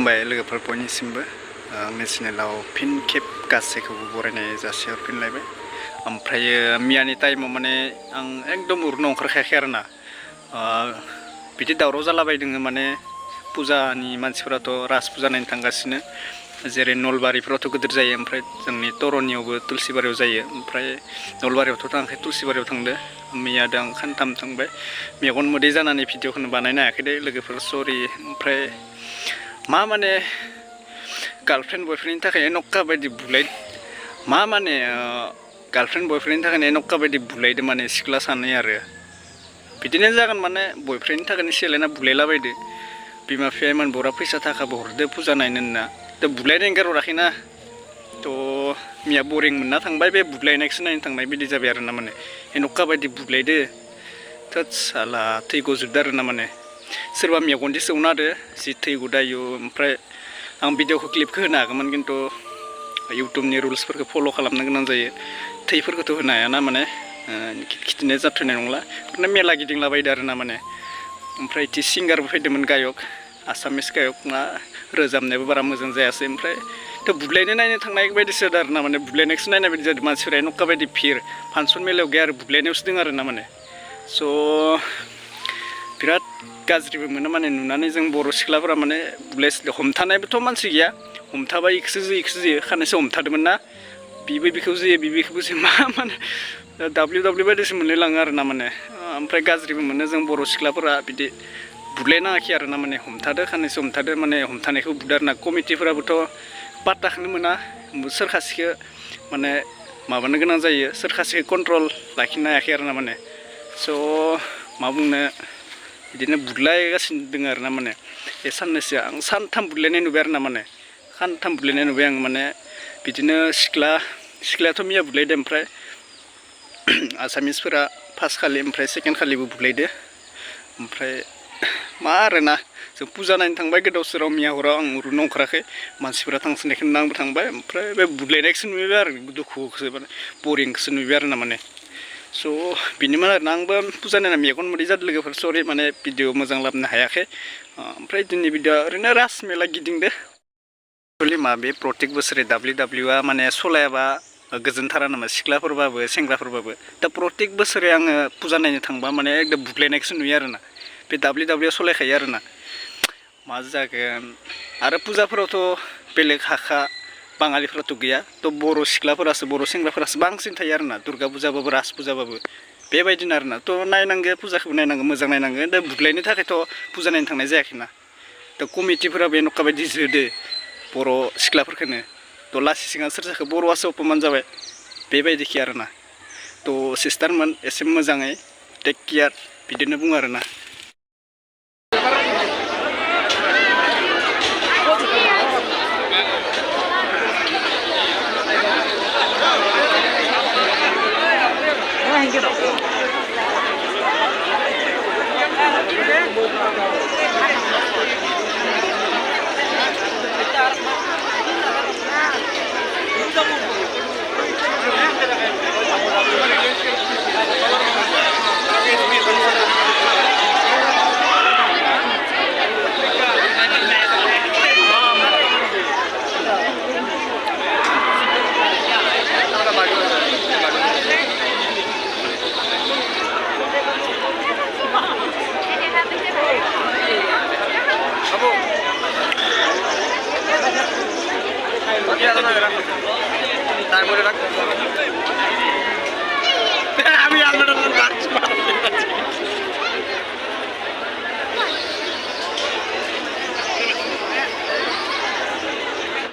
खुलुमबाय लोगोफोर बयनिसिमबो आंनि चेनेलाव फिन खेब गासैखौबो बरायनाय जासिहरफिनलायबाय ओमफ्रायो मियानि टाइमाव माने आं एकदम उरुनो ओंखारखायाखै आरोना बिदि दावराव जालाबायदों माने फुजानि मानसिफोराथ' राज फुजा नायनो थांगासिनो जेरै नलबारिफोरावथ' गिदिर जायो ओमफ्राय जोंनि तरनियावबो तुलसिबारियाव जायो ओमफ्राय नलबारियावथ' थाङाखै तुलसिबारियाव थांदो मैयादो आं खानथाम थांबाय मेगन मोदै जानानै भिडिअखौनो बानायनो हायाखै दे लोगोफोर सरि ओमफ्राय मा माने गार्लफ्रेन्ड बयफ्रेन्डनि थाखाय नक्का बायदि बुलाय मा माने गार्लफ्रेन्ड बयफ्रेन्डनि थाखाय नक्का बायदि बुलायदो माने सिख्ला सानै आरो बिदिनो जागोन माने बयफ्रेन्डनि थाखायनो सेलायना बुलायलाबायदो बिमा बिफाया इमान बरा फैसा थाखाबो हरदो फुजा नायनो होनना दा बुलायनो एंगारहराखैना थ' मिया बरिं मोनना थांबाय बे बुलायनायखौसो नायनो थांनाय बिदि जाबाय आरोना माने नक्का बायदि बुलायदो थोद साला थै गजोबदो आरोना माने सोरबा मेगनजों सौना होदो जि थै गदायो ओमफ्राय आं भिडिअखौ क्लिपखौ होनो हागौमोन खिन्थु इउटुबनि रुल्सफोरखौ फल' खालामनो गोनां जायो थैफोरखौथ' होनो हायाना माने खिथिनाय जाथारनाय नंला ओरैनो मेला गिदिंलाबायदो आरोना माने ओमफ्राय इथि सिंगारबो फैदोंमोन गायक आसामिस गायक मा रोजाबनायाबो बारा मोजां जायासै ओमफ्राय थ' बुलायनो नायनो थांनाय बायदिसो जादों आरोना माने बुलायनायखौसो नायनाय बायदि जादों मानसिफोरा नक्का बायदि भिर फांसन मेलायाव गैया आरो बुलायनायावसो दं आरोना माने स' बिराद गाज्रिबो मोनो माने नुनानै जों बर' सिख्लाफोरा माने हमथानायबोथ' मानसि गैया हमथाबा इखोसो जोयो खानैसो हमथादोंमोन ना बिबो बिखौ जोयो बिखौबो जोयो मा माने दाब्लिउ बायदिसो मोनलायलाङो आरोना माने ओमफ्राय गाज्रिबो मोनो जों बर' सिख्लाफोरा बिदि बुलायनाङाखै आरोना माने हमथादो खानैसो हमथादो माने हमथानायखौ बुदो आरोना कमिटिफोराबोथ' पात्ताखौनो मोना सोर खासेखौ माने माबानो गोनां जायो सोर खासेखौ कन्ट्रल लाखिनो हायाखै आरोना माने स' मा बुंनो बिदिनो बुदलायगासिनो दङ आरोना माने बे साननैसो आं सानथाम बुदलायनाय नुबाय आरोना माने सानथाम बुदलायनाय नुबाय आं माने बिदिनो सिख्लायाथ' मिया बुदलायदो ओमफ्राय आसामिसफोरा फार्स्ट खालि ओमफ्राय सेकेन्ड खालिबो बुदलायदो ओमफ्राय मा आरोना जों फुजा नायनो थांबाय गोदाव सोराव मिया हराव आं उरुनो ओंखाराखै मानसिफोरा थांसोनायखौनो आंबो थांबाय ओमफ्राय बे बुदलायनायखौसो नुबाय आरो दुखुखौसो माने बरिंखौसो नुबाय आरोना माने स' बिनिमोन आरोना आंबो फुजा नायना मेगन मोदै जादों लोगोफोर सरि माने भिडिअ मोजां लाबोनो हायाखै ओमफ्राय दिनैनि भिडिअ ओरैनो राज मेला गिदिंदो एक्चुवेलि मा बे प्रत्येक बोसोरै दाब्लिउआ माने सलायाबा गोजोनथारा नामा सिख्लाफोरबाबो सेंग्राफोरबाबो दा प्रत्येक बोसोरै आङो फुजा नायनो थांबा माने एकदम बुदलायनायखौसो नुयो आरोना बे दाब्लिउआ सलायखायो आरोना मा जागोन आरो फुजाफोरावथ' बेलेग हाखा बाङालिफोराथ' गैया थ' बर' सिख्लाफोरासो बर' सेंग्राफोरासो बांसिन थायो आरोना दुर्गा फुजाबाबो राज फुजाबाबो बेबायदिनो आरोना थ' नायनांगो फुजाखौबो नायनांगो मोजां नायनांगो दा बुदलायनो थाखायथ' फुजा नायनो थांनाय जायाखैना थ' कमिटिफोरा बे नक्का बायदि जोदो बर' सिख्लाफोरखौनो थ' लासै सिगां सोरजाखौ बर'आसो अपमान जाबाय बेबायदिखि आरोना थ' सिस्टारमोन एसे मोजाङै टेक केयार बिदिनो बुङो आरोना